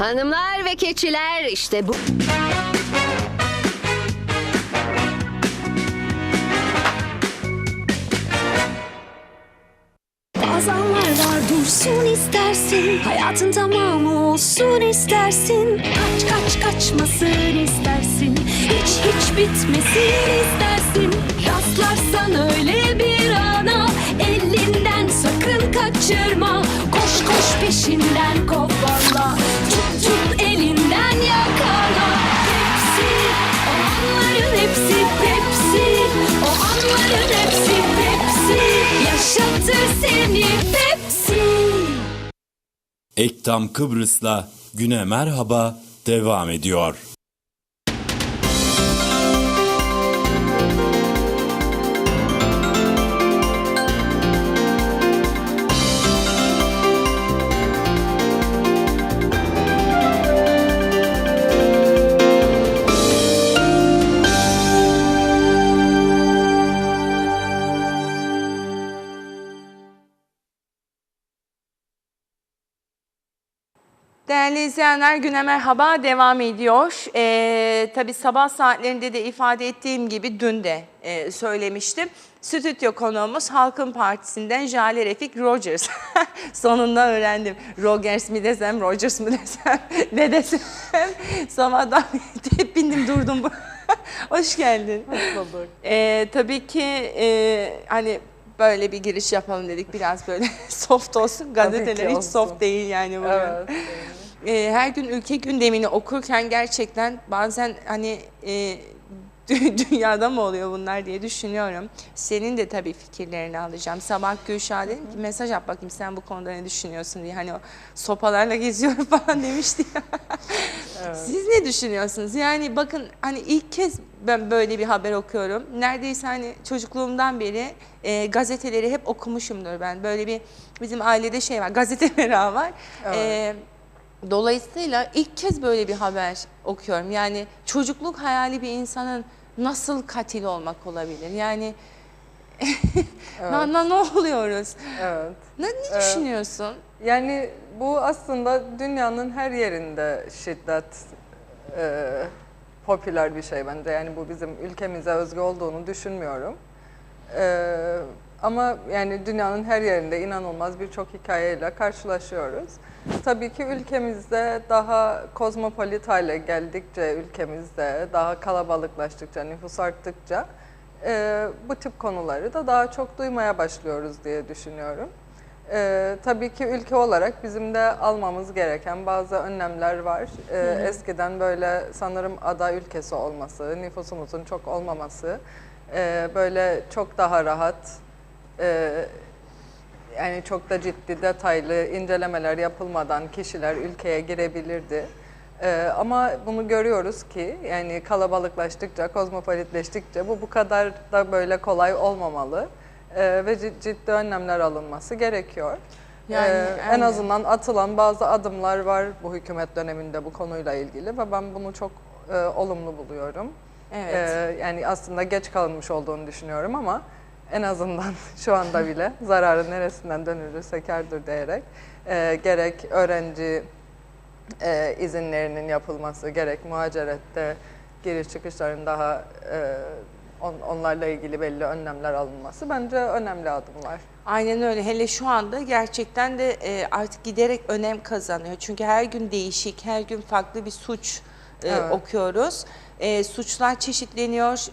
Hanımlar ve keçiler, işte bu. Bazanlar var, dursun istersin, hayatın tamamı olsun istersin. Kaç kaç kaçmasın istersin, hiç bitmesin istersin. Rastlarsan öyle bir ana, elinden sakın kaçırma. Koş koş peşinden kovala, tut elinden yakala. Hepsi o anların hepsi Pepsi, o anların hepsi Pepsi. Yaşatır seni Pepsi. Ektam Kıbrıs'la Güne Merhaba devam ediyor. Değerli izleyenler, Güne Merhaba devam ediyor. Tabii sabah saatlerinde de ifade ettiğim gibi dün de söylemiştim. Stüdyo konuğumuz Halkın Partisi'nden Jale Refik Rogers. Sonunda öğrendim. Rogers mi desem, Rogers mı desem, ne desem. Sabahdan hep bindim durdum. Hoş geldin. Hoş bulduk. Tabii ki hani böyle bir giriş yapalım dedik. Biraz böyle soft olsun. Gazeteler hiç olsun. soft değil yani bugün. Evet. Her gün ülke gündemini okurken gerçekten bazen hani dünyada mı oluyor bunlar diye düşünüyorum. Senin de tabii fikirlerini alacağım. Sabah Gülşah dedim ki mesaj at bakayım sen bu konuda ne düşünüyorsun diye. Hani o sopalarla geziyorum falan demişti ya. Evet. Siz ne düşünüyorsunuz? Yani bakın hani ilk kez ben böyle bir haber okuyorum. Neredeyse hani çocukluğumdan beri gazeteleri hep okumuşumdur ben. Böyle bir bizim ailede şey var, gazete merakı var. Evet. Dolayısıyla ilk kez böyle bir haber okuyorum. Yani çocukluk hayali bir insanın nasıl katil olmak olabilir? Yani ne oluyoruz? Evet. Ne düşünüyorsun? Yani bu aslında dünyanın her yerinde şiddet popüler bir şey bence. Yani bu bizim ülkemize özgü olduğunu düşünmüyorum. Ama yani dünyanın her yerinde inanılmaz birçok hikayeyle karşılaşıyoruz. Tabii ki ülkemizde daha kozmopolit hale geldikçe, ülkemizde daha kalabalıklaştıkça, nüfus arttıkça bu tip konuları da daha çok duymaya başlıyoruz diye düşünüyorum. Tabii ki ülke olarak bizim de almamız gereken bazı önlemler var. Eskiden böyle sanırım ada ülkesi olması, nüfusumuzun çok olmaması, böyle çok daha rahat, yani çok da ciddi detaylı incelemeler yapılmadan kişiler ülkeye girebilirdi. Ama bunu görüyoruz ki yani kalabalıklaştıkça, kozmopolitleştikçe bu kadar da böyle kolay olmamalı. Ve ciddi önlemler alınması gerekiyor. Yani, En aynen. azından atılan bazı adımlar var bu hükümet döneminde bu konuyla ilgili ve ben bunu çok olumlu buluyorum. Evet. Yani aslında geç kalınmış olduğunu düşünüyorum ama en azından şu anda bile zararı neresinden dönülürse kârdır diyerek gerek öğrenci izinlerinin yapılması, gerek muhacerette giriş çıkışların daha onlarla ilgili belli önlemler alınması bence önemli adımlar. Aynen öyle. Hele şu anda gerçekten de artık giderek önem kazanıyor. Çünkü her gün değişik, her gün farklı bir suç Evet. okuyoruz. Suçlar çeşitleniyor.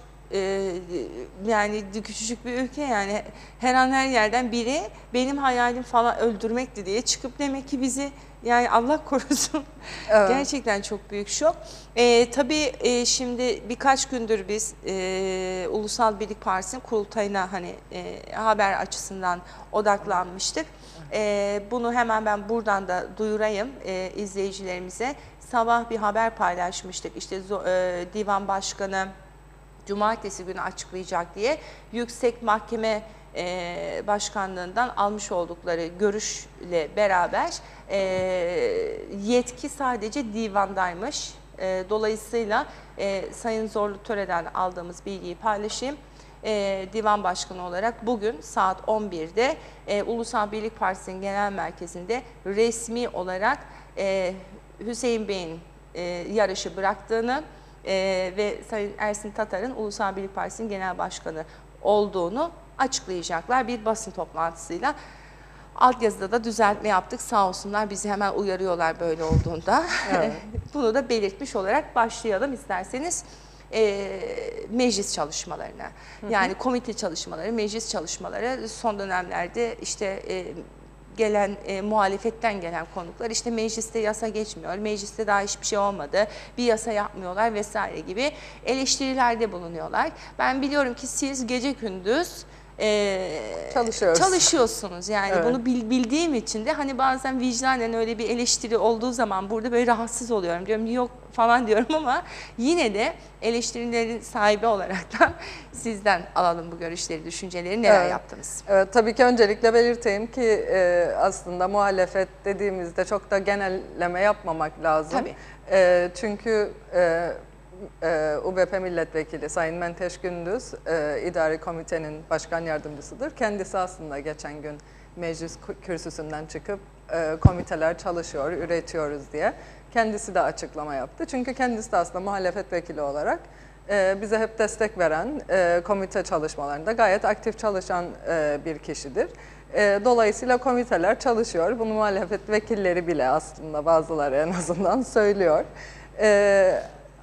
Yani küçücük bir ülke yani her an her yerden biri benim hayalim falan öldürmekti diye çıkıp demek ki bizi yani Allah korusun. Evet. Gerçekten çok büyük şok. Tabii şimdi birkaç gündür biz Ulusal Birlik Partisi'nin kurultayına hani haber açısından odaklanmıştık. Bunu hemen ben buradan da duyurayım izleyicilerimize. Sabah bir haber paylaşmıştık. İşte Divan Başkanı Cumartesi günü açıklayacak diye Yüksek Mahkeme Başkanlığından almış oldukları görüşle beraber yetki sadece divandaymış. Dolayısıyla Sayın Zorlu Töre'den aldığımız bilgiyi paylaşayım. Divan Başkanı olarak bugün saat 11'de Ulusal Birlik Partisi'nin genel merkezinde resmi olarak Hüseyin Bey'in yarışı bıraktığını ve Sayın Ersin Tatar'ın Ulusal Birlik Partisi'nin genel başkanı olduğunu açıklayacaklar bir basın toplantısıyla. Altyazıda da düzeltme yaptık. Sağ olsunlar bizi hemen uyarıyorlar böyle olduğunda. Evet. Bunu da belirtmiş olarak başlayalım isterseniz meclis çalışmalarına. Yani komite çalışmaları, meclis çalışmaları son dönemlerde işte gelen muhalefetten gelen konuklar işte mecliste yasa geçmiyor, mecliste daha hiçbir şey olmadı, bir yasa yapmıyorlar vesaire gibi eleştirilerde bulunuyorlar. Ben biliyorum ki siz gece gündüz çalışıyorsunuz. Yani Evet. bunu bildiğim için de hani bazen vicdanen öyle bir eleştiri olduğu zaman burada böyle rahatsız oluyorum. Diyorum yok falan diyorum ama yine de eleştirilerin sahibi olarak da sizden alalım bu görüşleri, düşünceleri, neler Evet. yaptınız? Evet, tabii ki öncelikle belirteyim ki aslında muhalefet dediğimizde çok da genelleme yapmamak lazım. Tabii. Çünkü UBP Milletvekili Sayın Menteş Gündüz idari komitenin başkan yardımcısıdır. Kendisi aslında geçen gün meclis kürsüsünden çıkıp komiteler çalışıyor, üretiyoruz diye kendisi de açıklama yaptı. Çünkü kendisi de aslında muhalefet vekili olarak bize hep destek veren, komite çalışmalarında gayet aktif çalışan bir kişidir. Dolayısıyla komiteler çalışıyor. Bunu muhalefet vekilleri bile aslında bazıları en azından söylüyor.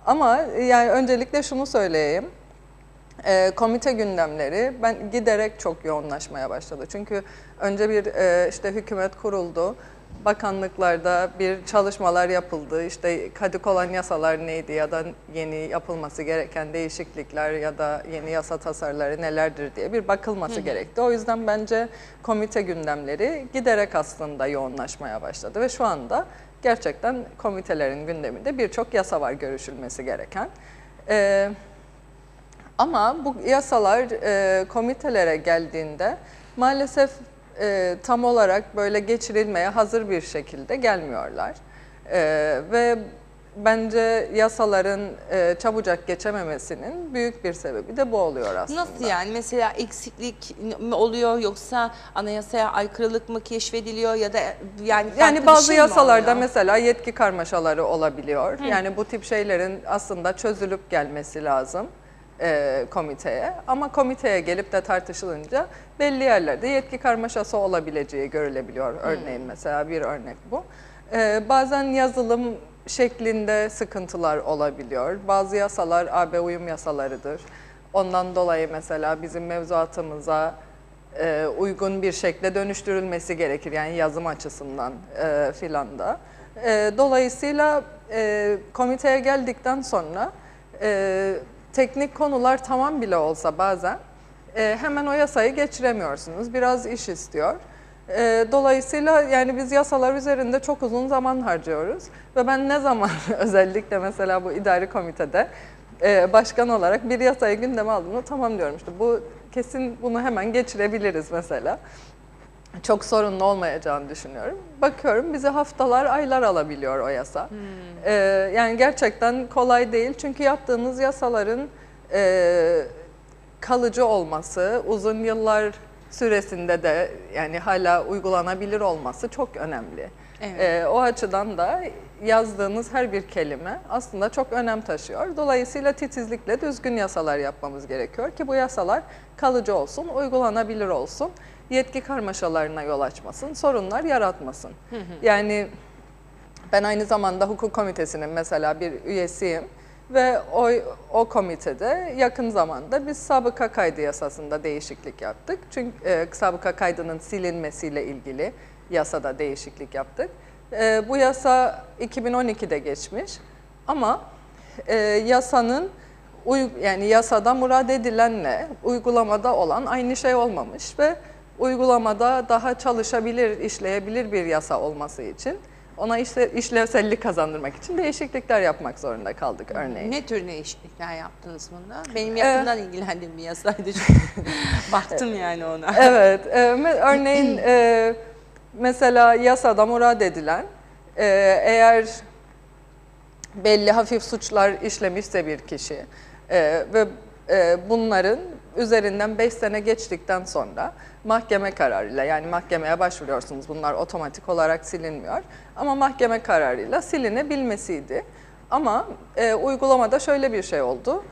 Ama yani öncelikle şunu söyleyeyim. Komite gündemleri giderek çok yoğunlaşmaya başladı. Çünkü önce bir işte hükümet kuruldu. Bakanlıklarda bir çalışmalar yapıldı. İşte kadık olan yasalar neydi ya da yeni yapılması gereken değişiklikler ya da yeni yasa tasarıları nelerdir diye bir bakılması gerekti. O yüzden bence komite gündemleri giderek aslında yoğunlaşmaya başladı ve şu anda gerçekten komitelerin gündeminde birçok yasa var görüşülmesi gereken. Ama bu yasalar komitelere geldiğinde maalesef tam olarak böyle geçirilmeye hazır bir şekilde gelmiyorlar. Ve bence yasaların çabucak geçememesinin büyük bir sebebi de bu oluyor aslında. Nasıl yani? Mesela eksiklik mi oluyor yoksa anayasaya aykırılık mı keşfediliyor ya da yani farklı bir bazı şey mi yasalarda oluyor? mesela yetki karmaşaları olabiliyor. Yani bu tip şeylerin aslında çözülüp gelmesi lazım komiteye. Ama komiteye gelip de tartışılınca belli yerlerde yetki karmaşası olabileceği görülebiliyor. Örneğin mesela bir örnek bu. Bazen yazılım şeklinde sıkıntılar olabiliyor. Bazı yasalar AB uyum yasalarıdır. Ondan dolayı mesela bizim mevzuatımıza uygun bir şekilde dönüştürülmesi gerekir. Yani yazım açısından filan da. Dolayısıyla komiteye geldikten sonra teknik konular tamam bile olsa bazen hemen o yasayı geçiremiyorsunuz. Biraz iş istiyor. Dolayısıyla yani biz yasalar üzerinde çok uzun zaman harcıyoruz. Ve ben ne zaman özellikle mesela bu idari komitede başkan olarak bir yasayı gündeme aldığımda tamam diyorum işte bu kesin bunu hemen geçirebiliriz mesela. Çok sorunlu olmayacağını düşünüyorum. Bakıyorum bizi haftalar, aylar alabiliyor o yasa. Yani gerçekten kolay değil. Çünkü yaptığınız yasaların kalıcı olması, uzun yıllar süresinde de yani hala uygulanabilir olması çok önemli. Evet. O açıdan da yazdığınız her bir kelime aslında çok önem taşıyor. Dolayısıyla titizlikle düzgün yasalar yapmamız gerekiyor ki bu yasalar kalıcı olsun, uygulanabilir olsun, yetki karmaşalarına yol açmasın, sorunlar yaratmasın. Yani ben aynı zamanda hukuk komitesinin mesela bir üyesiyim ve o komitede yakın zamanda biz sabıka kaydı yasasında değişiklik yaptık. Çünkü sabıka kaydının silinmesiyle ilgili yasada değişiklik yaptık. Bu yasa 2012'de geçmiş ama yani yasada murad edilenle uygulamada olan aynı şey olmamış ve uygulamada daha çalışabilir, işleyebilir bir yasa olması için ona işlevsellik kazandırmak için değişiklikler yapmak zorunda kaldık örneğin. Ne tür değişiklikler yaptınız bunda? Benim yakından ilgilendiğim bir yasaydı çünkü baktım yani ona. Evet, örneğin mesela yasada murad edilen eğer belli hafif suçlar işlemişse bir kişi ve bunların üzerinden 5 sene geçtikten sonra mahkeme kararıyla, yani mahkemeye başvuruyorsunuz, bunlar otomatik olarak silinmiyor ama mahkeme kararıyla silinebilmesiydi. Ama uygulamada şöyle bir şey oldu.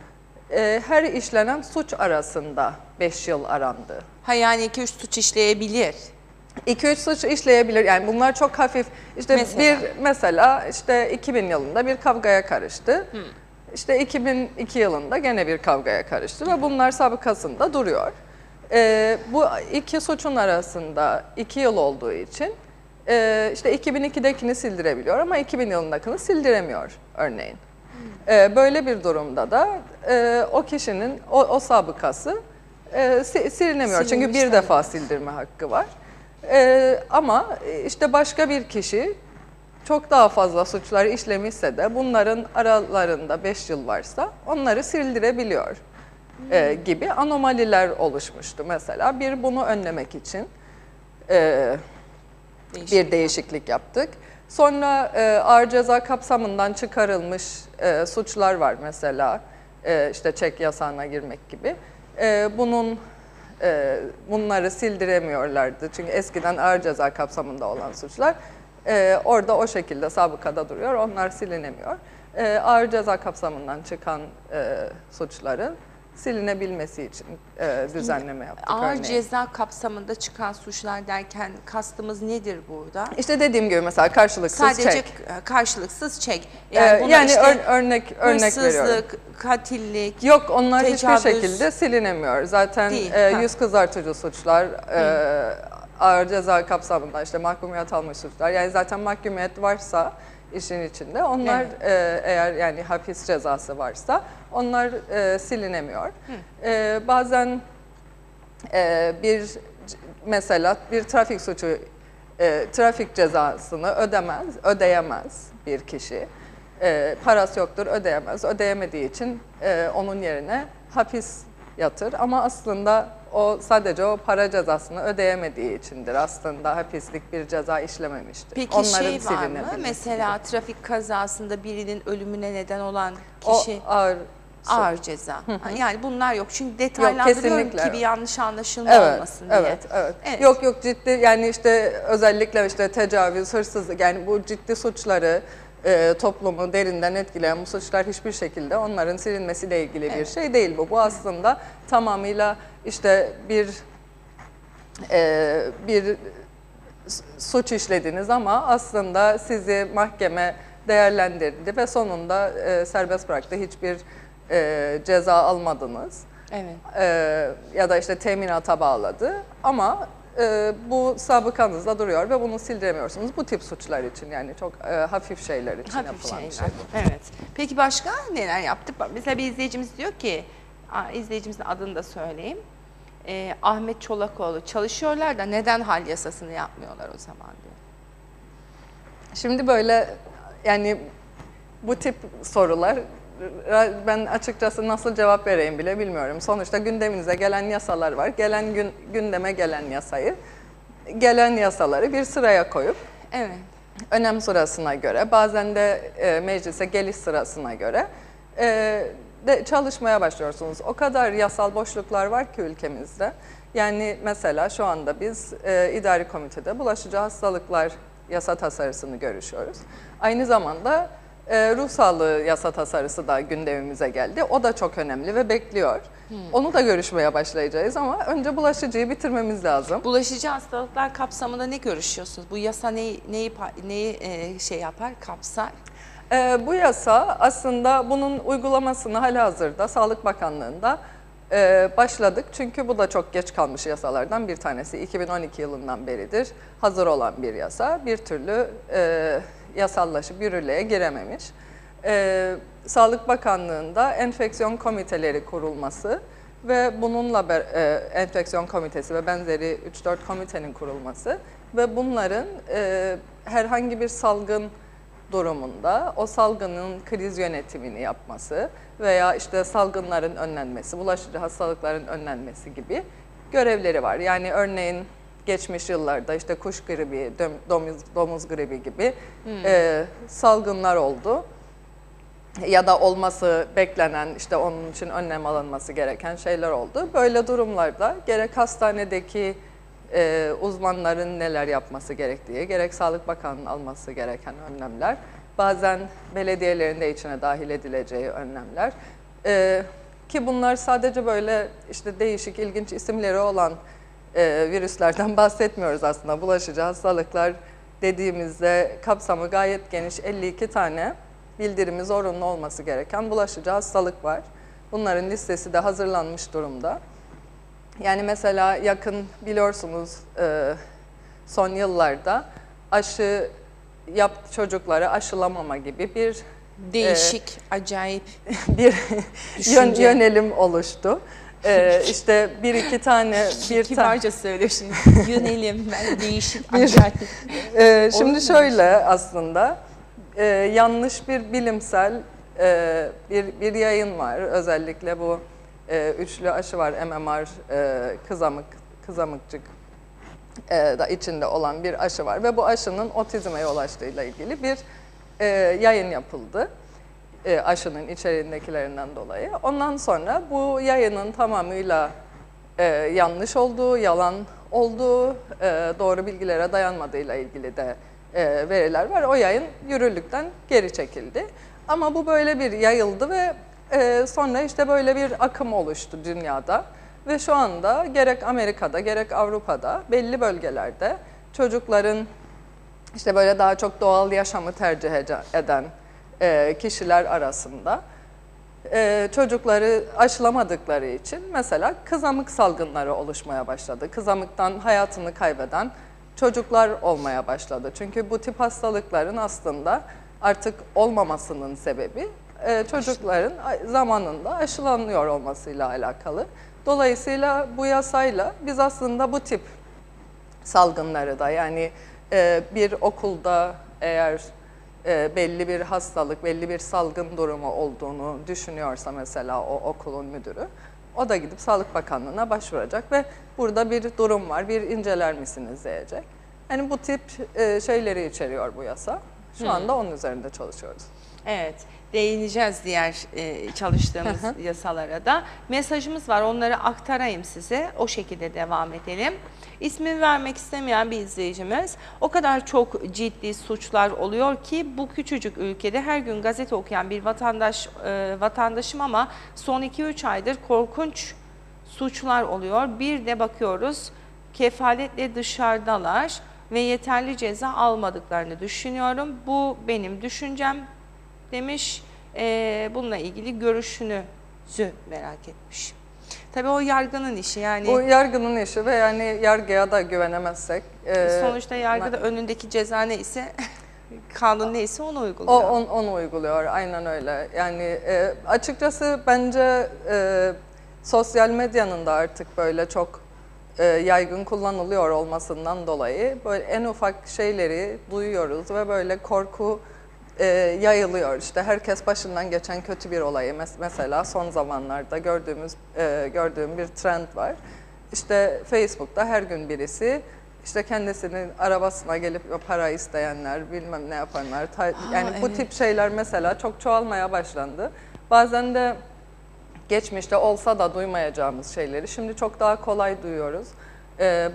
Her işlenen suç arasında 5 yıl arandı. Ha yani 2-3 suç işleyebilir. 2-3 suç işleyebilir. Yani bunlar çok hafif. İşte mesela işte 2000 yılında bir kavgaya karıştı. İşte 2002 yılında gene bir kavgaya karıştı ve bunlar sabıkasında duruyor. Bu iki suçun arasında 2 yıl olduğu için işte 2002'dekini sildirebiliyor ama 2000 yılındakini sildiremiyor örneğin. Böyle bir durumda da o kişinin o sabıkası silinemiyor. Çünkü bir defa sildirme hakkı var. Ama işte başka bir kişi çok daha fazla suçlar işlemişse de bunların aralarında 5 yıl varsa onları sildirebiliyor gibi anomaliler oluşmuştu mesela. Bunu önlemek için bir değişiklik yaptık. Sonra ağır ceza kapsamından çıkarılmış suçlar var mesela, işte çek yasağına girmek gibi. Bunları sildiremiyorlardı çünkü eskiden ağır ceza kapsamında olan suçlar orada o şekilde sabıkada duruyor, onlar silinemiyor. Ağır ceza kapsamından çıkan suçların silinebilmesi için düzenleme yaptık. Ağır örneğin. ceza kapsamında çıkan suçlar derken kastımız nedir burada? İşte dediğim gibi mesela karşılıksız Sadece çek. karşılıksız çek. Yani, buna işte örnek veriyorum. hırsızlık, katillik. Yok, onlar hiçbir tecavüz şekilde silinemiyor. Zaten değil. yüz kızartıcı suçlar, ağır ceza kapsamında işte mahkumiyet almış suçlar. Yani zaten mahkumiyet varsa işin içinde onlar eğer yani hapis cezası varsa onlar silinemiyor. Bazen mesela bir trafik suçu trafik cezasını ödeyemez bir kişi. Parası yoktur, ödeyemez. Ödeyemediği için onun yerine hapis yatır. Ama aslında o sadece o para cezasını ödeyemediği içindir. Aslında hapislik bir ceza işlememiştir. Peki Onların şey var mı? silinebilmesi. Mesela trafik kazasında birinin ölümüne neden olan kişi O ağır ceza. Yani bunlar yok. Çünkü detaylandırıyorum kesinlikle. ki bir yanlış anlaşılma olmasın diye. Evet. Yok ciddi, yani işte özellikle işte tecavüz, hırsızlık, yani bu ciddi suçları toplumu derinden etkileyen bu suçlar hiçbir şekilde onların silinmesiyle ilgili bir şey değil bu. Bu aslında tamamıyla işte bir suç işlediniz ama aslında sizi mahkeme değerlendirdi ve sonunda serbest bıraktı. Hiçbir ceza almadınız. Evet. Ya da işte teminata bağladı ama bu sabıkanızda duruyor ve bunu sildiremiyorsunuz. Bu tip suçlar için, yani çok hafif şeyler için yapılan bir şey bu. Evet. Peki başka neler yaptık? Mesela bir izleyicimiz diyor ki, izleyicimizin adını da söyleyeyim. Ahmet Çolakoğlu, çalışıyorlar da neden hal yasasını yapmıyorlar o zaman diyor. Şimdi böyle, yani bu tip sorular ben açıkçası nasıl cevap vereyim bile bilmiyorum. Sonuçta gündemimize gelen yasalar var. Gündeme gelen yasaları bir sıraya koyup Evet. önem sırasına göre, bazen de meclise geliş sırasına göre de çalışmaya başlıyorsunuz. O kadar yasal boşluklar var ki ülkemizde. Yani mesela şu anda biz idari komitede bulaşıcı hastalıklar yasa tasarısını görüşüyoruz. Aynı zamanda ruh sağlığı yasa tasarısı da gündemimize geldi. O da çok önemli ve bekliyor. Onu da görüşmeye başlayacağız ama önce bulaşıcıyı bitirmemiz lazım. Bulaşıcı hastalıklar kapsamında ne görüşüyorsunuz? Bu yasa neyi şey yapar, kapsar? Bu yasa aslında bunun uygulamasını halihazırda Sağlık Bakanlığı'nda başladık. Çünkü bu da çok geç kalmış yasalardan bir tanesi. 2012 yılından beridir hazır olan bir yasa. Bir türlü yasallaşıp yürürlüğe girememiş. Sağlık Bakanlığı'nda enfeksiyon komiteleri kurulması ve bununla enfeksiyon komitesi ve benzeri 3-4 komitenin kurulması ve bunların herhangi bir salgın durumunda o salgının kriz yönetimini yapması veya işte salgınların önlenmesi, bulaşıcı hastalıkların önlenmesi gibi görevleri var. Yani örneğin geçmiş yıllarda işte kuş gribi, domuz gribi gibi salgınlar oldu. ya da olması beklenen, işte onun için önlem alınması gereken şeyler oldu. Böyle durumlarda gerek hastanedeki uzmanların neler yapması gerektiği, gerek Sağlık Bakanı'nın alması gereken önlemler, bazen belediyelerin de içine dahil edileceği önlemler. Ki bunlar sadece böyle işte değişik, ilginç isimleri olan virüslerden bahsetmiyoruz aslında. Bulaşıcı hastalıklar dediğimizde kapsamı gayet geniş, 52 tane bildirimi zorunlu olması gereken bulaşıcı hastalık var. Bunların listesi de hazırlanmış durumda. Yani mesela yakın biliyorsunuz son yıllarda aşı çocukları aşılamama gibi bir Değişik, acayip. bir Düşünce. yönelim oluştu. İşte bir iki tane Kibarca söylüyorsun. Yönelim, ben değişik, acayip. Şimdi şöyle aslında yanlış bir bilimsel bir yayın var. Özellikle bu üçlü aşı var, MMR, kızamıkçık da içinde olan bir aşı var ve bu aşının otizme yol açtığıyla ilgili bir yayın yapıldı. Aşının içeriğindekilerinden dolayı. Ondan sonra bu yayının tamamıyla yanlış olduğu, yalan olduğu, doğru bilgilere dayanmadığıyla ilgili de veriler var. O yayın yürürlükten geri çekildi. Ama bu böyle bir yayıldı ve sonra işte böyle bir akım oluştu dünyada. Ve şu anda gerek Amerika'da gerek Avrupa'da belli bölgelerde çocukların işte böyle daha çok doğal yaşamı tercih eden kişiler arasında çocukları aşılamadıkları için mesela kızamık salgınları oluşmaya başladı. Kızamıktan hayatını kaybeden çocuklar olmaya başladı. Çünkü bu tip hastalıkların aslında artık olmamasının sebebi çocukların zamanında aşılanıyor olmasıyla alakalı. Dolayısıyla bu yasayla biz aslında bu tip salgınları da, yani bir okulda eğer belli bir hastalık, belli bir salgın durumu olduğunu düşünüyorsa mesela o okulun müdürü, o da gidip Sağlık Bakanlığı'na başvuracak ve burada bir durum var, bir inceler misiniz diyecek. Yani bu tip şeyleri içeriyor bu yasa. Şu anda onun üzerinde çalışıyoruz. Evet, değineceğiz diğer çalıştığımız yasalara da. Mesajımız var, onları aktarayım size. O şekilde devam edelim. İsmini vermek istemeyen bir izleyicimiz, o kadar çok ciddi suçlar oluyor ki bu küçücük ülkede her gün gazete okuyan bir vatandaşım ama son 2-3 aydır korkunç suçlar oluyor. Bir de bakıyoruz kefaletle dışarıdalar ve yeterli ceza almadıklarını düşünüyorum. Bu benim düşüncem demiş. Bununla ilgili görüşünüzü merak etmiş. Tabii o yargının işi yani. Bu yargının işi ve yani yargıya da güvenemezsek. Sonuçta yargıda önündeki ceza neyse, kanun neyse onu uyguluyor. Onu uyguluyor, aynen öyle. Yani açıkçası bence sosyal medyanın da artık böyle çok yaygın kullanılıyor olmasından dolayı böyle en ufak şeyleri duyuyoruz ve böyle korku yayılıyor. İşte herkes başından geçen kötü bir olayı mesela son zamanlarda gördüğüm bir trend var. İşte Facebook'ta her gün birisi işte kendisinin arabasına gelip para isteyenler, bilmem ne yapanlar, yani bu tip şeyler mesela çok çoğalmaya başlandı. Bazen de geçmişte olsa da duymayacağımız şeyleri şimdi çok daha kolay duyuyoruz.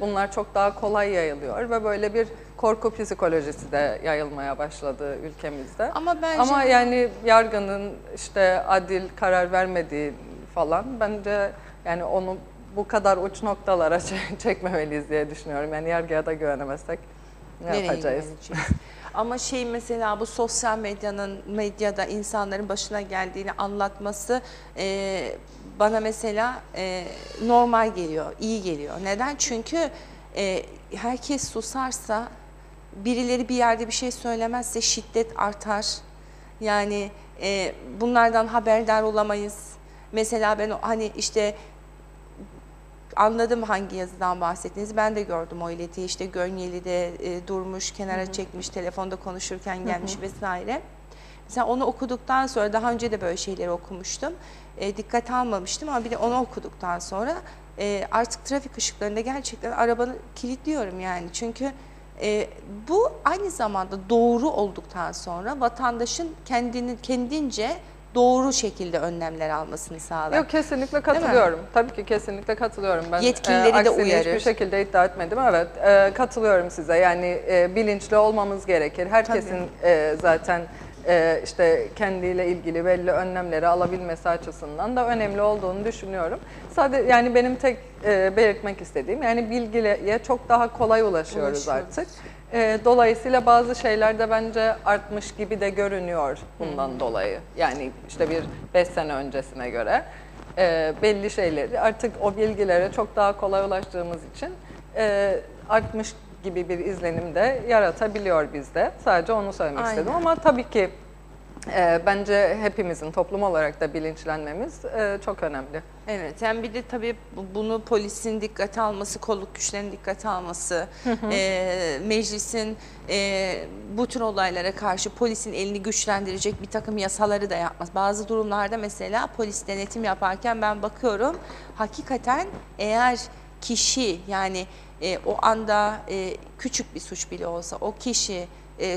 Bunlar çok daha kolay yayılıyor ve böyle bir korku psikolojisi de yayılmaya başladı ülkemizde. Ama yani yargının işte adil karar vermediği falan, bence yani onu bu kadar uç noktalara çekmemeliyiz diye düşünüyorum. Yani yargıya da güvenemezsek ne yapacağız? Ama mesela bu sosyal medyada insanların başına geldiğini anlatması bana mesela normal geliyor, iyi geliyor. Neden? Çünkü herkes susarsa, birileri bir yerde bir şey söylemezse şiddet artar. Yani bunlardan haberdar olamayız. Mesela ben hani işte anladım hangi yazıdan bahsettiğinizi. Ben de gördüm o iletiyi. İşte Gönyeli'de durmuş, kenara çekmiş, telefonda konuşurken gelmiş vesaire. Mesela onu okuduktan sonra, daha önce de böyle şeyleri okumuştum. Dikkate almamıştım ama bir de onu okuduktan sonra artık trafik ışıklarında gerçekten arabanı kilitliyorum yani. Çünkü Bu aynı zamanda doğru olduktan sonra vatandaşın kendince doğru şekilde önlemler almasını sağlar. Yok, kesinlikle katılıyorum. Tabii ki kesinlikle katılıyorum. Ben Yetkilileri de aksini uyarır. hiçbir şekilde iddia etmedim. Evet, katılıyorum size. Yani bilinçli olmamız gerekir. Herkesin zaten işte kendiyle ilgili belli önlemleri alabilmesi açısından da önemli olduğunu düşünüyorum. Sadece yani benim tek belirtmek istediğim, yani bilgiye çok daha kolay ulaşıyoruz artık. Dolayısıyla bazı şeyler de bence artmış gibi de görünüyor bundan dolayı. Yani işte bir 5 sene öncesine göre belli şeyleri artık o bilgilere çok daha kolay ulaştığımız için artmış gibi bir izlenim de yaratabiliyor bizde. Sadece onu söylemek istedim ama tabii ki bence hepimizin toplum olarak da bilinçlenmemiz çok önemli. Evet, yani bir de tabii bunu polisin dikkate alması, kolluk güçlerinin dikkate alması, meclisin bu tür olaylara karşı polisin elini güçlendirecek bir takım yasaları da yapmaz. Bazı durumlarda mesela polis denetim yaparken ben bakıyorum, hakikaten eğer kişi yani o anda küçük bir suç bile olsa o kişi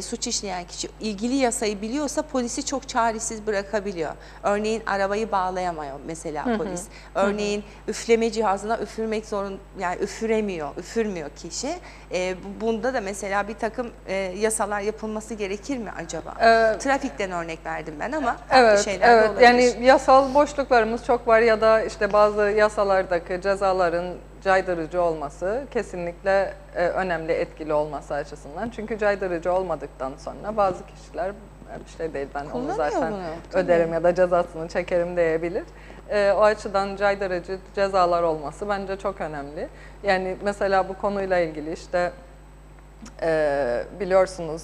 suç işleyen kişi ilgili yasayı biliyorsa polisi çok çaresiz bırakabiliyor. Örneğin arabayı bağlayamıyor mesela polis. Örneğin üfleme cihazına üfürmek yani üfürmüyor kişi. Bunda da mesela bir takım yasalar yapılması gerekir mi acaba? Trafikten örnek verdim ben ama farklı şeyler de olabilir. Yani yasal boşluklarımız çok var ya da işte bazı yasalardaki cezaların caydırıcı olması kesinlikle önemli, etkili olması açısından. Çünkü caydırıcı olmadıktan sonra bazı kişiler bir şey değil, ben onu zaten öderim ya da cezasını çekerim diyebilir. O açıdan caydırıcı cezalar olması bence çok önemli. Yani mesela bu konuyla ilgili işte biliyorsunuz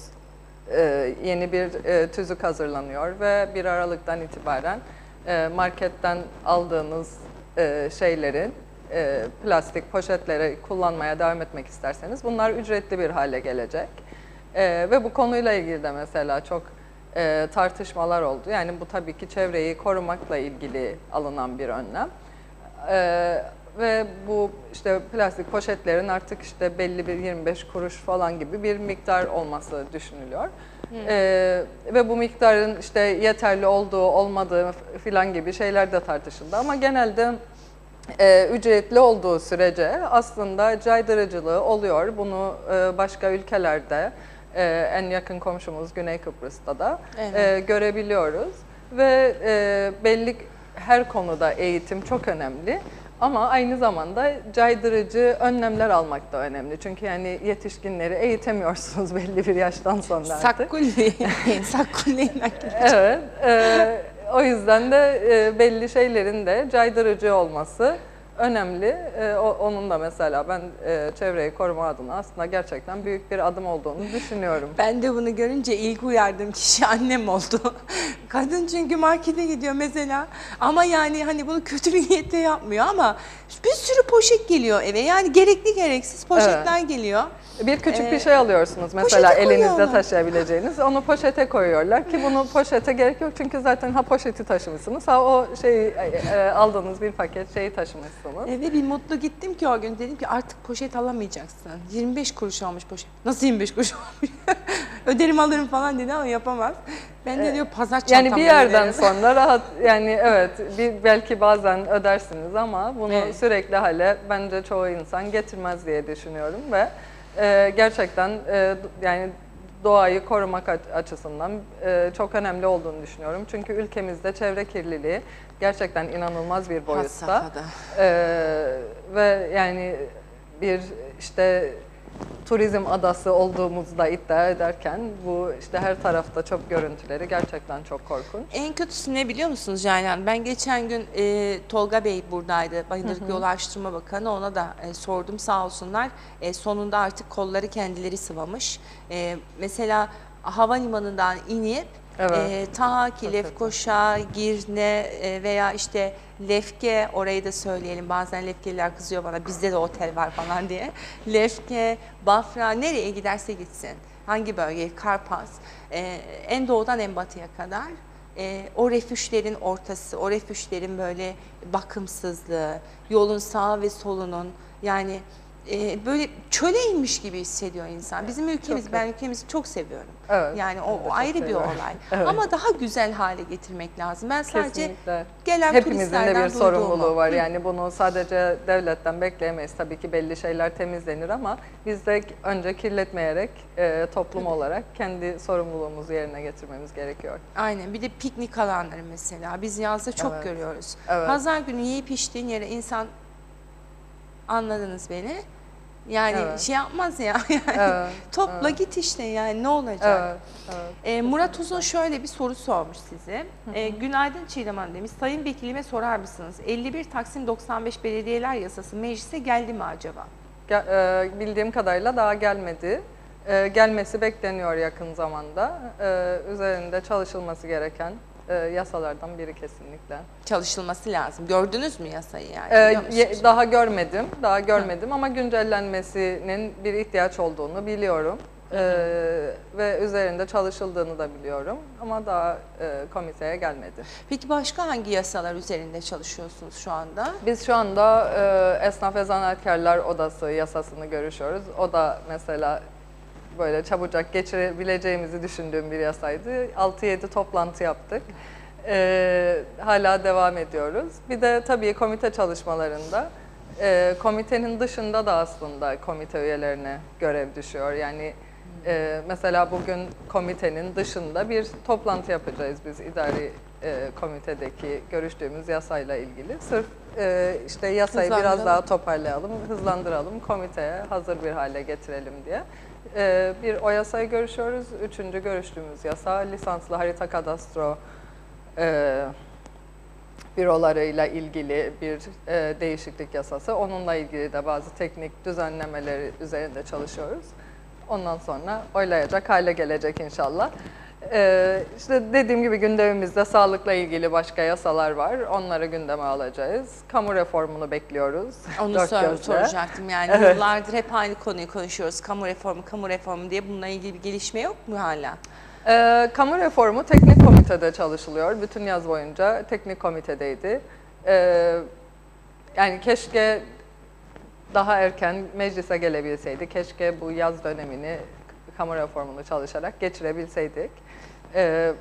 yeni bir tüzük hazırlanıyor ve 1 Aralık'tan itibaren marketten aldığınız şeylerin plastik poşetleri kullanmaya devam etmek isterseniz bunlar ücretli bir hale gelecek. Ve bu konuyla ilgili de mesela çok tartışmalar oldu. Yani bu tabii ki çevreyi korumakla ilgili alınan bir önlem. Ve bu işte plastik poşetlerin artık işte belli bir 25 kuruş falan gibi bir miktar olması düşünülüyor. Ve bu miktarın işte yeterli olduğu, olmadığı filan gibi şeyler de tartışıldı. Ama genelde ücretli olduğu sürece aslında caydırıcılığı oluyor. Bunu başka ülkelerde, en yakın komşumuz Güney Kıbrıs'ta da görebiliyoruz. Ve belli her konuda eğitim çok önemli. Ama aynı zamanda caydırıcı önlemler almak da önemli. Çünkü yani yetişkinleri eğitemiyorsunuz belli bir yaştan sonra artık. Sakkulli. Evet. O yüzden de belli şeylerin de caydırıcı olması önemli. Onun da mesela ben çevreyi koruma adına aslında gerçekten büyük bir adım olduğunu düşünüyorum. Ben de bunu görünce ilk uyardığım kişi annem oldu. Kadın çünkü markete gidiyor mesela ama yani hani bunu kötü bir niyetle yapmıyor ama bir sürü poşet geliyor eve. Yani gerekli gereksiz poşetler geliyor. Bir küçük bir şey alıyorsunuz mesela poşete elinizde koyuyorlar. taşıyabileceğiniz. Onu poşete koyuyorlar ki bunu poşete gerek yok çünkü zaten poşeti taşımışsınız. O şeyi aldığınız bir paket şeyi taşımışsınız. Eve bir mutlu gittim ki o gün dedim ki artık poşet alamayacaksın. 25 kuruş olmuş poşet. Nasıl 25 kuruş olmuş? Öderim alırım falan dedi ama yapamaz. Ben de diyor pazar çantamda Yani bir yerden öderim. sonra rahat yani evet belki bazen ödersiniz ama bunu sürekli hale bence çoğu insan getirmez diye düşünüyorum ve gerçekten yani doğayı korumak açısından çok önemli olduğunu düşünüyorum. Çünkü ülkemizde çevre kirliliği gerçekten inanılmaz bir boyutta. Ve yani bir işte turizm adası olduğumuzu da iddia ederken bu işte her tarafta çöp görüntüleri gerçekten çok korkunç. En kötüsü ne biliyor musunuz Ceylan? Ben geçen gün Tolga Bey buradaydı. Bayındırlık Yol Araştırma Bakanı. Ona da sordum sağ olsunlar. Sonunda artık kolları kendileri sıvamış. Mesela havalimanından inip ta ki Lefkoşa, Girne veya işte Lefke, orayı da söyleyelim. Bazen Lefkeliler kızıyor bana, bizde de otel var falan diye. Lefke, Bafra, nereye giderse gitsin. Hangi bölge? Karpas. En doğudan en batıya kadar. O refüjlerin ortası, o refüjlerin böyle bakımsızlığı, yolun sağ ve solunun yani böyle çöle inmiş gibi hissediyor insan. Bizim ülkemiz, ben ülkemizi çok seviyorum. Evet, Yani ben de o çok ayrı bir seviyorum. olay. Evet. Ama daha güzel hale getirmek lazım. Ben sadece Kesinlikle. gelen Hepimizin de turistlerden bir sorumluluğu duyduğumu. var. Yani bunu sadece devletten bekleyemeyiz. Tabii ki belli şeyler temizlenir ama biz de önce kirletmeyerek toplum olarak kendi sorumluluğumuzu yerine getirmemiz gerekiyor. Aynen. Bir de piknik alanları mesela. Biz yazda çok Evet. görüyoruz. Evet. Pazar günü yiyip içtiğin yere insan, anladınız beni. Yani Evet. şey yapmaz ya. Yani Evet, topla git işte, yani ne olacak? Evet, evet. Murat Uzun şöyle bir soru sormuş size. Günaydın Çiğdem Hanım demiş. Sayın Vekilime sorar mısınız? 51 Taksim 95 Belediyeler Yasası meclise geldi mi acaba? Bildiğim kadarıyla daha gelmedi. Gelmesi bekleniyor yakın zamanda. Üzerinde çalışılması gereken yasalardan biri kesinlikle. Çalışılması lazım. Gördünüz mü yasayı yani? Biliyor musunuz? Daha görmedim ama güncellenmesinin bir ihtiyaç olduğunu biliyorum. Ve üzerinde çalışıldığını da biliyorum ama daha komiteye gelmedi. Peki başka hangi yasalar üzerinde çalışıyorsunuz şu anda? Biz şu anda Esnaf ve Zanaatkarlar Odası yasasını görüşüyoruz. O da mesela böyle çabucak geçirebileceğimizi düşündüğüm bir yasaydı. 6-7 toplantı yaptık. Hala devam ediyoruz. Bir de tabii komite çalışmalarında komitenin dışında da aslında komite üyelerine görev düşüyor. Yani mesela bugün komitenin dışında bir toplantı yapacağız biz idari komitedeki görüştüğümüz yasayla ilgili. Sırf işte yasayı biraz daha toparlayalım, hızlandıralım, komiteye hazır bir hale getirelim diye. Bir o yasayı görüşüyoruz. Üçüncü görüştüğümüz yasa lisanslı harita kadastro bürolarıyla ilgili bir değişiklik yasası. Onunla ilgili de bazı teknik düzenlemeleri üzerinde çalışıyoruz. Ondan sonra oylayacak hale gelecek inşallah. İşte dediğim gibi gündemimizde sağlıkla ilgili başka yasalar var. Onları gündeme alacağız. Kamu reformunu bekliyoruz. Onu Dört gözle. soracaktım yani. Evet. Yıllardır hep aynı konuyu konuşuyoruz. Kamu reformu diye, bununla ilgili bir gelişme yok mu hala? Kamu reformu teknik komitede çalışılıyor. Bütün yaz boyunca teknik komitedeydi. Yani keşke daha erken meclise gelebilseydi. Keşke bu yaz dönemini kamu reformunu çalışarak geçirebilseydik.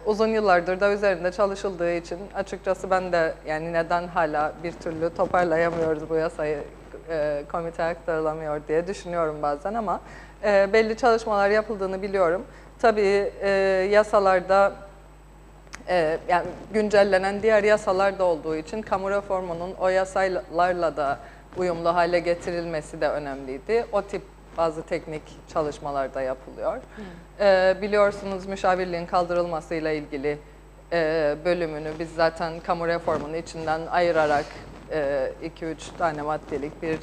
Uzun yıllardır da üzerinde çalışıldığı için açıkçası ben de yani neden hala bir türlü toparlayamıyoruz bu yasayı, komiteye aktarılamıyor diye düşünüyorum bazen ama belli çalışmalar yapıldığını biliyorum. Tabii yasalarda yani güncellenen diğer yasalar da olduğu için kamu reformunun o yasalarla da uyumlu hale getirilmesi de önemliydi. O tip bazı teknik çalışmalar da yapılıyor. Biliyorsunuz müşavirliğin kaldırılmasıyla ilgili bölümünü biz zaten kamu reformunun içinden ayırarak 2-3 tane maddelik bir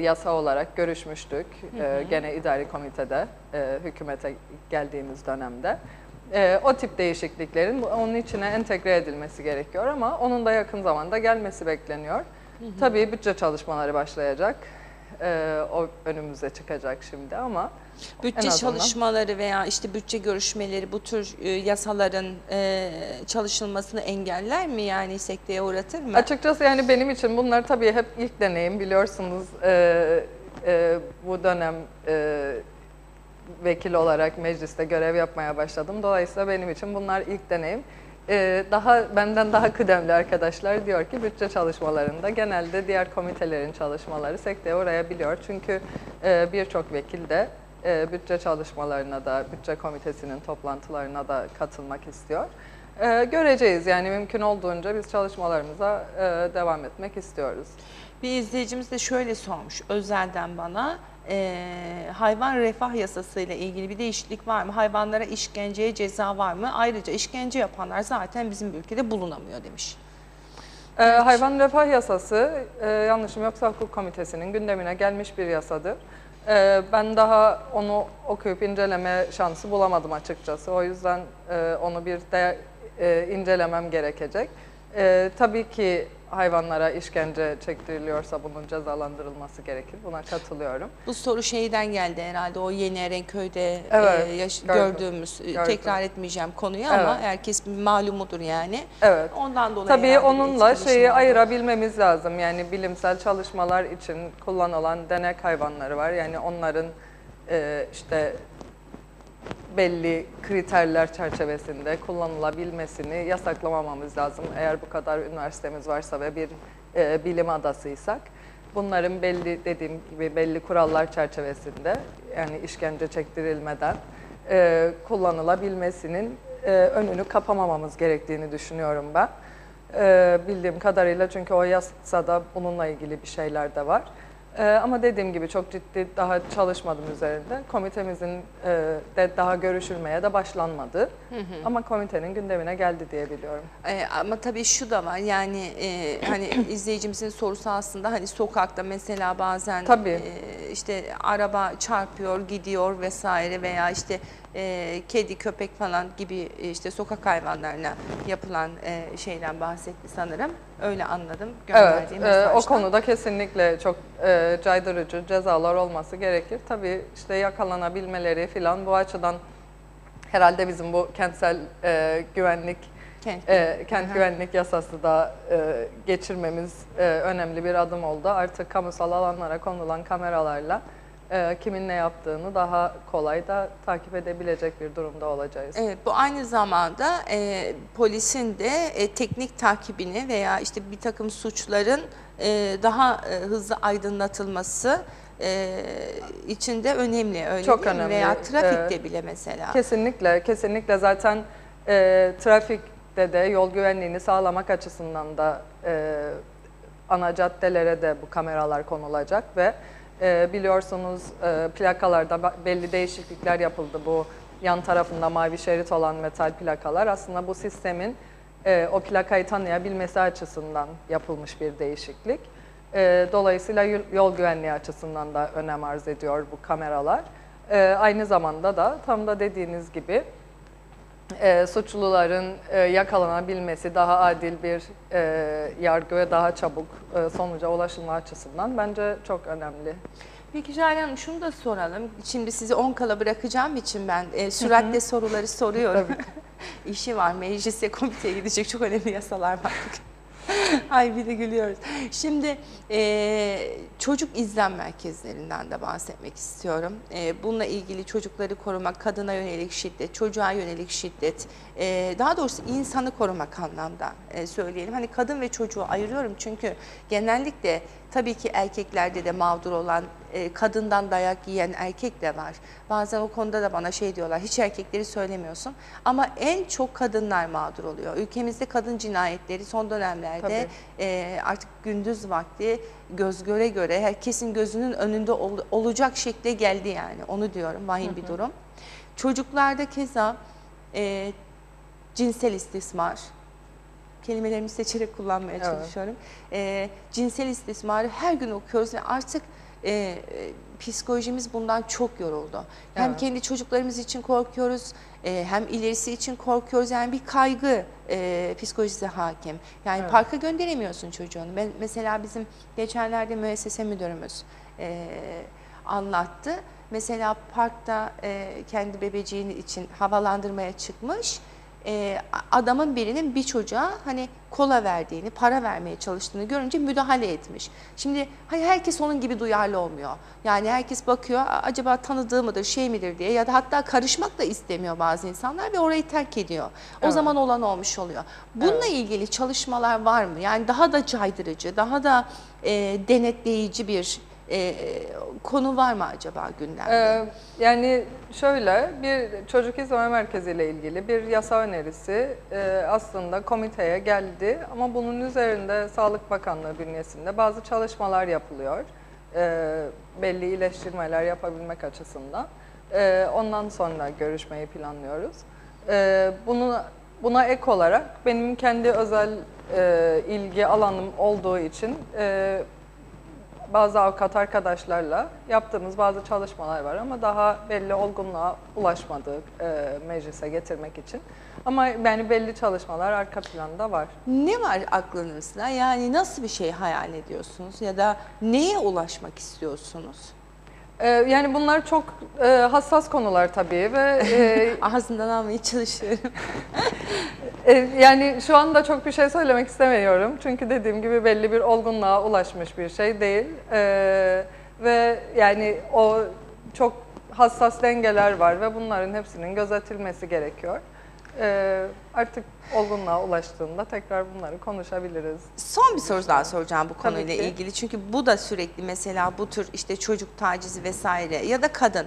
yasa olarak görüşmüştük. Gene idari komitede, hükümete geldiğimiz dönemde. O tip değişikliklerin onun içine entegre edilmesi gerekiyor ama onun da yakın zamanda gelmesi bekleniyor. Tabii bütçe çalışmaları başlayacak. O önümüze çıkacak şimdi ama Bütçe çalışmaları veya işte bütçe görüşmeleri bu tür yasaların çalışılmasını engeller mi, yani sekteye uğratır mı? açıkçası yani benim için bunlar tabii hep ilk deneyim. Biliyorsunuz bu dönem vekil olarak mecliste görev yapmaya başladım. Dolayısıyla benim için bunlar ilk deneyim. Benden daha kıdemli arkadaşlar diyor ki bütçe çalışmalarında genelde diğer komitelerin çalışmaları sekteye uğrayabiliyor. Çünkü birçok vekil de bütçe çalışmalarına da, bütçe komitesinin toplantılarına da katılmak istiyor. Göreceğiz yani mümkün olduğunca biz çalışmalarımıza devam etmek istiyoruz. Bir izleyicimiz de şöyle sormuş özelden bana. Hayvan refah yasası ile ilgili bir değişiklik var mı? Hayvanlara işkenceye ceza var mı? Ayrıca işkence yapanlar zaten bizim ülkede bulunamıyor demiş. Hayvan refah yasası yanlışım yoksa hukuk komitesinin gündemine gelmiş bir yasadır. Ben daha onu okuyup inceleme şansı bulamadım açıkçası. O yüzden onu bir de incelemem gerekecek. Tabii ki hayvanlara işkence çektiriliyorsa bunun cezalandırılması gerekir. Buna katılıyorum. Bu soru şeyden geldi herhalde, o Yeni Erenköy'de Evet, gördüğümüz, gördüm. tekrar etmeyeceğim konuyu Evet. ama herkes malumudur yani. Evet. Ondan dolayı Tabii herhalde onunla etkileşim şeyi oldu. ayırabilmemiz lazım. Yani bilimsel çalışmalar için kullanılan denek hayvanları var. Yani onların işte belli kriterler çerçevesinde kullanılabilmesini yasaklamamamız lazım. Eğer bu kadar üniversitemiz varsa ve bir bilim adasıysak, bunların belli, dediğim gibi belli kurallar çerçevesinde, yani işkence çektirilmeden kullanılabilmesinin önünü kapamamamız gerektiğini düşünüyorum ben. Bildiğim kadarıyla, çünkü o yasada bununla ilgili bir şeyler de var. Ama dediğim gibi çok ciddi daha çalışmadım üzerinde. Komitemizin de daha görüşülmeye de başlanmadı. Ama komitenin gündemine geldi diye biliyorum. Ama tabii şu da var yani hani izleyicimizin sorusu aslında, hani sokakta mesela bazen Tabii. İşte araba çarpıyor, gidiyor vesaire, veya işte kedi, köpek falan gibi işte sokak hayvanlarına yapılan şeyden bahsetti sanırım. Öyle anladım Evet, gönderdiği mesajdan. o konuda kesinlikle çok caydırıcı cezalar olması gerekir. Tabii işte yakalanabilmeleri falan, bu açıdan herhalde bizim bu kentsel güvenlik, kent güvenlik yasası da geçirmemiz önemli bir adım oldu. Artık kamusal alanlara konulan kameralarla kimin ne yaptığını daha kolay da takip edebilecek bir durumda olacağız. Evet, bu aynı zamanda polisin de teknik takibini veya işte bir takım suçların daha hızlı aydınlatılması için de önemli, öyle Çok değil mi? önemli. Veya trafikte bile mesela. Kesinlikle, kesinlikle. Zaten trafikte de yol güvenliğini sağlamak açısından da ana caddelere de bu kameralar konulacak ve biliyorsunuz plakalarda belli değişiklikler yapıldı. Bu yan tarafında mavi şerit olan metal plakalar aslında bu sistemin o plakayı tanıyabilmesi açısından yapılmış bir değişiklik. Dolayısıyla yol güvenliği açısından da önem arz ediyor bu kameralar. Aynı zamanda da tam da dediğiniz gibi suçluların yakalanabilmesi, daha adil bir yargı ve daha çabuk sonuca ulaşılma açısından bence çok önemli. Peki Jale Hanım, şunu da soralım. Şimdi sizi 10 kala bırakacağım için ben süratle soruları soruyorum. İşi var, meclise, komiteye gidecek çok önemli yasalar var. Ay bir de gülüyoruz. Şimdi çocuk izlem merkezlerinden de bahsetmek istiyorum. Bununla ilgili çocukları korumak, kadına yönelik şiddet, çocuğa yönelik şiddet, daha doğrusu insanı korumak anlamda söyleyelim. Hani kadın ve çocuğu ayırıyorum çünkü genellikle tabii ki erkeklerde de mağdur olan, kadından dayak yiyen erkek de var. Bazen o konuda da bana şey diyorlar, hiç erkekleri söylemiyorsun. Ama en çok kadınlar mağdur oluyor. Ülkemizde kadın cinayetleri son dönemlerde artık gündüz vakti göz göre göre herkesin gözünün önünde olacak şekle geldi yani. Onu diyorum, vahim bir durum. Çocuklarda keza cinsel istismar, kelimelerimi seçerek kullanmaya çalışıyorum. Cinsel istismarı her gün okuyoruz ve artık psikolojimiz bundan çok yoruldu. Hem kendi çocuklarımız için korkuyoruz, hem ilerisi için korkuyoruz. Yani bir kaygı psikolojisi hakim. Yani parka gönderemiyorsun çocuğunu. Mesela bizim geçenlerde müessese müdürümüz anlattı. Mesela parkta kendi bebeciğini için havalandırmaya çıkmış. Adamın birinin bir çocuğa hani kola verdiğini, para vermeye çalıştığını görünce müdahale etmiş. Şimdi hani herkes onun gibi duyarlı olmuyor. Yani herkes bakıyor, acaba tanıdığı mıdır, şey midir diye, ya da hatta karışmak da istemiyor bazı insanlar ve orayı terk ediyor. O zaman olan olmuş oluyor. Bununla ilgili çalışmalar var mı? Yani daha da caydırıcı, daha da denetleyici bir konu var mı acaba gündemde? Yani şöyle, bir çocuk izleme merkeziyle ilgili bir yasa önerisi aslında komiteye geldi ama bunun üzerinde Sağlık Bakanlığı bünyesinde bazı çalışmalar yapılıyor. Belli iyileştirmeler yapabilmek açısından. Ondan sonra görüşmeyi planlıyoruz. Buna ek olarak benim kendi özel ilgi alanım olduğu için bazı avukat arkadaşlarla yaptığımız bazı çalışmalar var ama daha belli olgunluğa ulaşmadık meclise getirmek için. Ama yani belli çalışmalar arka planda var. Ne var aklınızda? Yani nasıl bir şey hayal ediyorsunuz ya da neye ulaşmak istiyorsunuz? Yani bunlar çok hassas konular tabii ve Ağzından almaya çalışıyorum. yani şu anda çok bir şey söylemek istemiyorum. Çünkü dediğim gibi belli bir olgunluğa ulaşmış bir şey değil. Ve yani o çok hassas dengeler var ve bunların hepsinin gözetilmesi gerekiyor. Artık olgunluğa ulaştığında tekrar bunları konuşabiliriz. Son bir soru daha soracağım bu Tabii konuyla ki. ilgili. Çünkü bu da sürekli mesela bu tür işte çocuk tacizi vesaire ya da kadın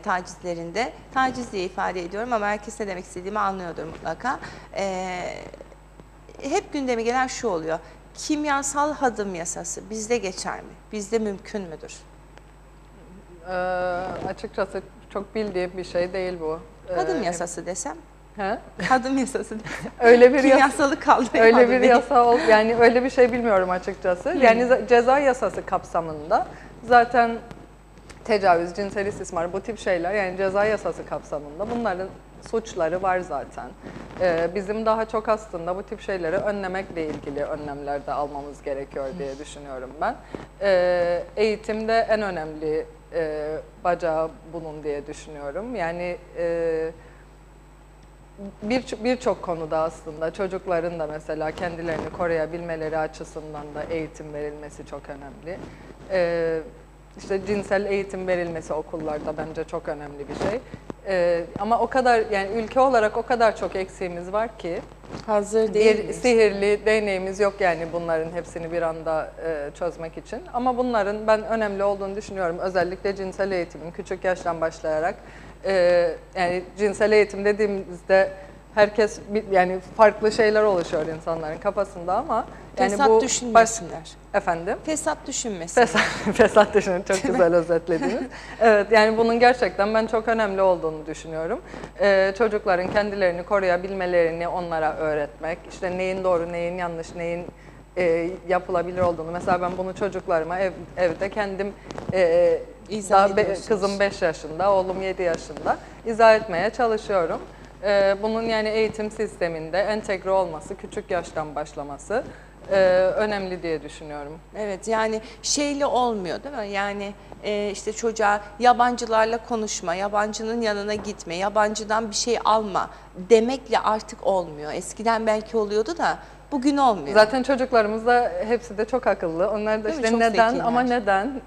tacizlerinde, taciz diye ifade ediyorum ama herkes ne demek istediğimi anlıyordur mutlaka. Hep gündeme gelen şu oluyor. Kimyasal hadım yasası bizde geçer mi? Bizde mümkün müdür? Açıkçası çok bildiğim bir şey değil bu. Hadım yasası desem? He? Hadım yasası desem. Öyle bir Kimyasalı kaldı. öyle bir yasa yani öyle bir şey bilmiyorum açıkçası. Yani ceza yasası kapsamında zaten tecavüz, cinsel istismar bu tip şeyler yani ceza yasası kapsamında bunların suçları var zaten. Bizim daha çok aslında bu tip şeyleri önlemekle ilgili önlemler de almamız gerekiyor diye düşünüyorum ben. Eğitimde en önemli bacağı bunun diye düşünüyorum. Yani birçok konuda aslında çocukların da mesela kendilerini koruyabilmeleri açısından da eğitim verilmesi çok önemli. İşte cinsel eğitim verilmesi okullarda bence çok önemli bir şey. Ama o kadar yani ülke olarak o kadar çok eksiğimiz var ki Hazır değil bir sihirli değneğimiz yok yani bunların hepsini bir anda çözmek için. Ama bunların ben önemli olduğunu düşünüyorum. Özellikle cinsel eğitimin küçük yaştan başlayarak yani cinsel eğitim dediğimizde herkes yani farklı şeyler oluşuyor insanların kafasında ama yani Fesat bu düşünmesinler. Efendim? Fesat düşünmesinler. Fesat düşünün çok güzel özetlediniz. Evet yani bunun gerçekten ben çok önemli olduğunu düşünüyorum. Çocukların kendilerini koruyabilmelerini onlara öğretmek, işte neyin doğru, neyin yanlış, neyin yapılabilir olduğunu. Mesela ben bunu çocuklarıma evde kendim İzah daha ediyorsunuz. kızım 5 yaşında, oğlum 7 yaşında izah etmeye çalışıyorum. Bunun yani eğitim sisteminde entegre olması, küçük yaştan başlaması önemli diye düşünüyorum. Evet yani şeyle olmuyor değil mi? Yani işte çocuğa yabancılarla konuşma, yabancının yanına gitme, yabancıdan bir şey alma demekle artık olmuyor. Eskiden belki oluyordu da bugün olmuyor. Zaten çocuklarımız da hepsi de çok akıllı. Onlar da Değil mi? işte Çok neden zekiler.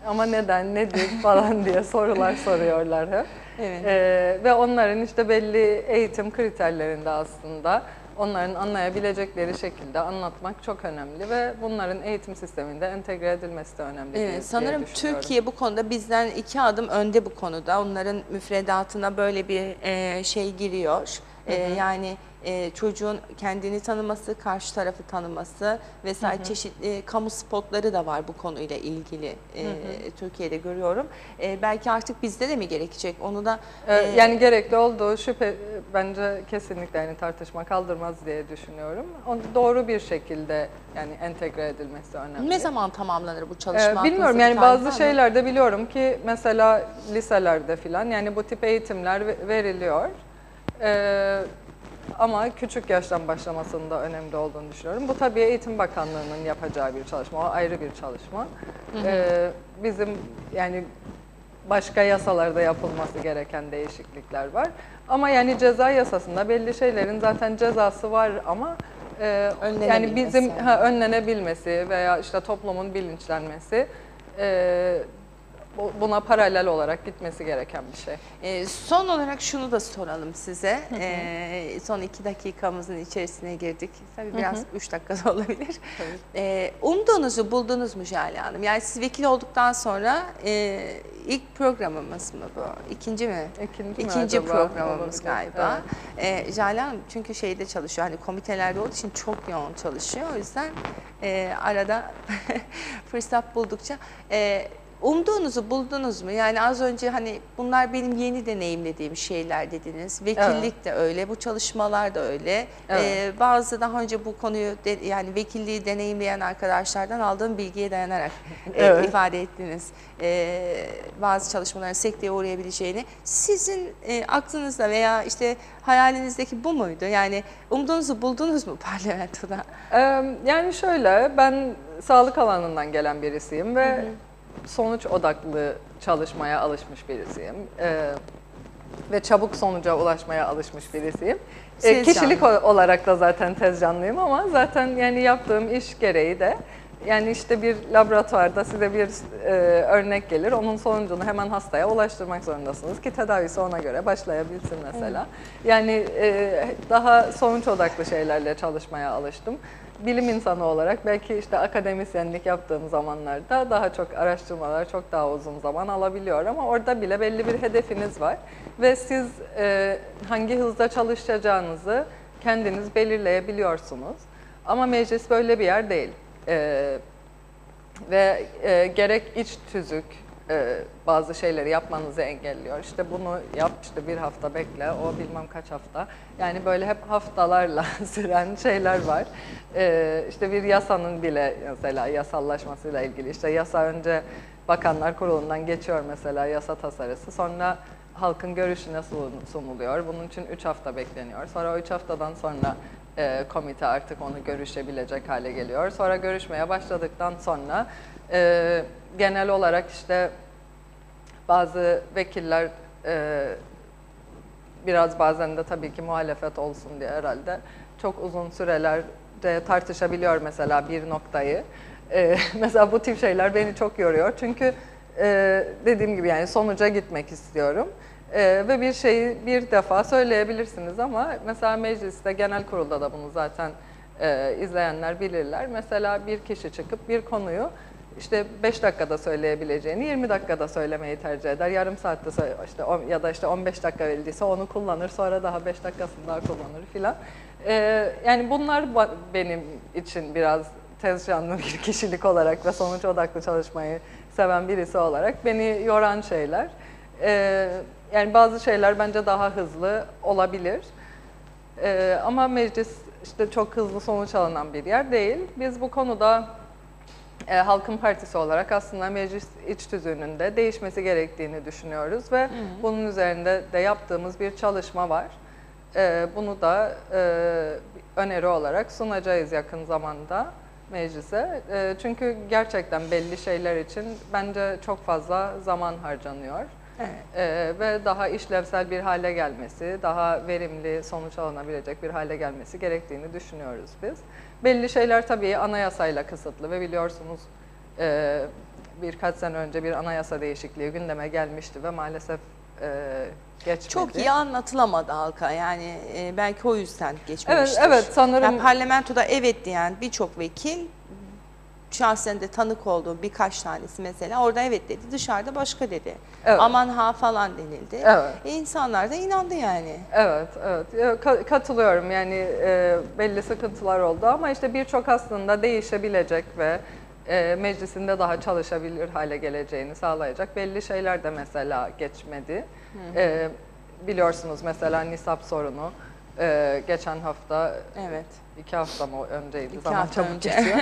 ama neden nedir falan diye sorular soruyorlar hep. Evet. Ve onların işte belli eğitim kriterlerinde aslında onların anlayabilecekleri şekilde anlatmak çok önemli ve bunların eğitim sisteminde entegre edilmesi de önemli diye Sanırım düşünüyorum. Türkiye bu konuda bizden 2 adım önde bu konuda. Onların müfredatına böyle bir şey giriyor. Yani çocuğun kendini tanıması, karşı tarafı tanıması vesaire çeşitli kamu spotları da var bu konuyla ilgili Türkiye'de görüyorum. Belki artık bizde de mi gerekecek? Onu da Yani gerekli olduğu şüphe bence kesinlikle yani tartışma kaldırmaz diye düşünüyorum. Onu doğru bir şekilde yani entegre edilmesi önemli. ne zaman tamamlanır bu çalışma? Bilmiyorum Aklınızda yani bir tarih var bazı mı? şeylerde biliyorum ki mesela liselerde filan yani bu tip eğitimler veriliyor. Ama küçük yaştan başlamasının da önemli olduğunu düşünüyorum. Bu tabii Eğitim Bakanlığı'nın yapacağı bir çalışma, o ayrı bir çalışma. Bizim yani başka yasalarda yapılması gereken değişiklikler var. Ama yani ceza yasasında belli şeylerin zaten cezası var ama yani bizim önlenebilmesi veya işte toplumun bilinçlenmesi buna paralel olarak gitmesi gereken bir şey. Son olarak şunu da soralım size. Son 2 dakikamızın içerisine girdik. Tabii biraz 3 dakikada olabilir. Umduğunuzu buldunuz mu Jale Hanım? Yani siz vekil olduktan sonra ilk programımız mı bu? İkinci mi? İkinci acaba? programımız Olabilir. galiba. Jale Hanım çünkü şeyde çalışıyor. Hani komitelerde olduğu için çok yoğun çalışıyor. O yüzden arada fırsat buldukça Umduğunuzu buldunuz mu? Yani az önce hani bunlar benim yeni deneyimlediğim şeyler dediniz. Vekillik de öyle, bu çalışmalar da öyle. Evet. Bazı daha önce bu konuyu yani vekilliği deneyimleyen arkadaşlardan aldığım bilgiye dayanarak Evet. ifade ettiniz. Bazı çalışmaların sekteye uğrayabileceğini. Sizin aklınızda veya işte hayalinizdeki bu muydu? Yani umduğunuzu buldunuz mu parlamentoda? Yani şöyle, ben sağlık alanından gelen birisiyim ve sonuç odaklı çalışmaya alışmış birisiyim. Ve çabuk sonuca ulaşmaya alışmış birisiyim. Tez Kişilik canlı. olarak da zaten tez canlıyım ama zaten yani yaptığım iş gereği de yani işte bir laboratuvarda size bir örnek gelir. Onun sonucunu hemen hastaya ulaştırmak zorundasınız ki tedavisi ona göre başlayabilsin mesela. Yani daha sonuç odaklı şeylerle çalışmaya alıştım. Bilim insanı olarak belki işte akademisyenlik yaptığım zamanlarda daha çok araştırmalar çok daha uzun zaman alabiliyor ama orada bile belli bir hedefiniz var ve siz hangi hızda çalışacağınızı kendiniz belirleyebiliyorsunuz. Ama meclis böyle bir yer değil. Ve gerek iç tüzük bazı şeyleri yapmanızı engelliyor. İşte bunu yap, işte bir hafta bekle, o bilmem kaç hafta. Yani böyle hep haftalarla süren şeyler var. İşte bir yasanın bile mesela yasallaşmasıyla ilgili. İşte yasa önce Bakanlar Kurulu'ndan geçiyor mesela yasa tasarısı. Sonra halkın görüşüne sunuluyor. Bunun için 3 hafta bekleniyor. Sonra o 3 haftadan sonra komite artık onu görüşebilecek hale geliyor. Sonra görüşmeye başladıktan sonra genel olarak işte bazı vekiller biraz bazen de tabii ki muhalefet olsun diye herhalde çok uzun sürelerce tartışabiliyor mesela bir noktayı. Mesela bu tip şeyler beni çok yoruyor. Çünkü dediğim gibi yani sonuca gitmek istiyorum. Ve bir şeyi bir defa söyleyebilirsiniz ama mesela mecliste, genel kurulda da bunu zaten izleyenler bilirler. Mesela bir kişi çıkıp bir konuyu işte 5 dakikada söyleyebileceğini 20 dakikada söylemeyi tercih eder. Yarım saatte işte ya da işte 15 dakika verildiyse onu kullanır, sonra daha 5 dakikasını daha kullanır filan. Yani bunlar benim için biraz tez canlı bir kişilik olarak ve sonuç odaklı çalışmayı seven birisi olarak beni yoran şeyler. Yani bazı şeyler bence daha hızlı olabilir. Ama meclis işte çok hızlı sonuç alınan bir yer değil. Biz bu konuda Halkın Partisi olarak aslında meclis iç tüzüğünün de değişmesi gerektiğini düşünüyoruz ve bunun üzerinde de yaptığımız bir çalışma var. Bunu da öneri olarak sunacağız yakın zamanda meclise. Çünkü gerçekten belli şeyler için bence çok fazla zaman harcanıyor. Evet. Ve daha işlevsel bir hale gelmesi, daha verimli sonuç alınabilecek bir hale gelmesi gerektiğini düşünüyoruz biz. Belli şeyler tabii anayasayla kısıtlı ve biliyorsunuz birkaç sene önce bir anayasa değişikliği gündeme gelmişti ve maalesef geçmedi. Çok iyi anlatılamadı halka yani belki o yüzden geçmemiştir. Evet sanırım. Yani parlamentoda evet diyen birçok vekil, şahsen de tanık olduğum birkaç tanesi mesela orada evet dedi, dışarıda başka dedi. Evet. Aman ha falan denildi. Evet. İnsanlar da inandı yani. Evet. Katılıyorum yani belli sıkıntılar oldu ama işte birçok aslında değişebilecek ve meclisin de daha çalışabilir hale geleceğini sağlayacak belli şeyler de mesela geçmedi. Biliyorsunuz mesela nisap sorunu geçen hafta, Evet. 2 hafta mı önceydi? 2 Zaman hafta çabuk önce. geçiyor.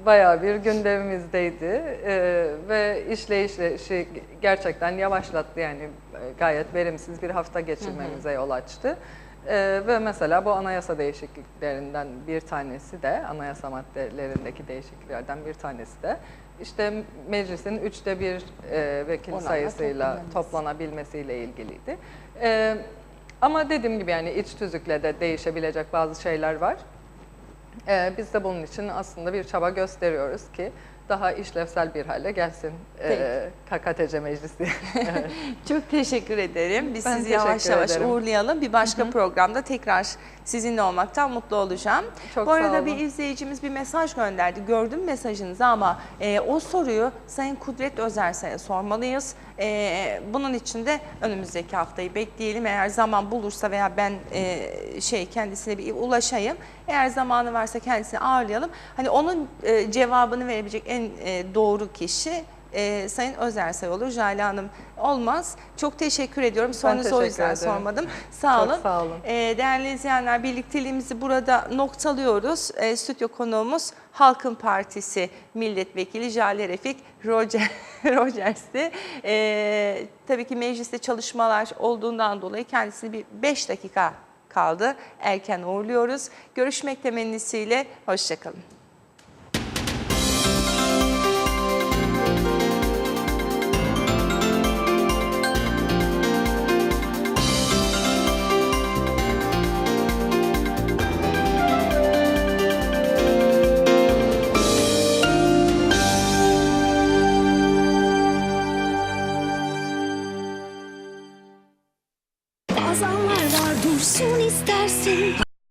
Bayağı bir gündemimizdeydi ve işleyişi gerçekten yavaşlattı yani gayet verimsiz bir hafta geçirmemize yol açtı. Ve mesela bu anayasa değişikliklerinden bir tanesi de, anayasa maddelerindeki değişikliklerden bir tanesi de işte meclisin 1/3 vekil Oranla sayısıyla toplanabilmesiyle ilgiliydi. Ama dediğim gibi yani iç tüzükle de değişebilecek bazı şeyler var. Biz de bunun için aslında bir çaba gösteriyoruz ki daha işlevsel bir hale gelsin KKTC Meclisi. Evet. Çok teşekkür ederim. Biz Ben sizi yavaş teşekkür yavaş ederim. uğurlayalım. Bir başka programda tekrar sizinle olmaktan mutlu olacağım. Çok Bu sağ arada olun. bir izleyicimiz bir mesaj gönderdi. Gördüm mesajınızı ama o soruyu Sayın Kudret Özersay'a sormalıyız. Bunun için de önümüzdeki haftayı bekleyelim. Eğer zaman bulursa veya ben kendisine bir ulaşayım. Eğer zamanı varsa kendisini ağırlayalım. Hani onun cevabını verebilecek en doğru kişi Sayın Özersay olur, Jale Hanım olmaz. Çok teşekkür ediyorum. Sorunuzu o teşekkür yüzden ederim. sormadım. Sağ olun. Çok sağ olun. Değerli izleyenler, birlikteliğimizi burada noktalıyoruz. Stüdyo konuğumuz Halkın Partisi Milletvekili Jale Refik Rogers'ti. Tabii ki mecliste çalışmalar olduğundan dolayı kendisini bir 5 dakika kaldı. Erken uğurluyoruz. Görüşmek temennisiyle, hoşça kalın.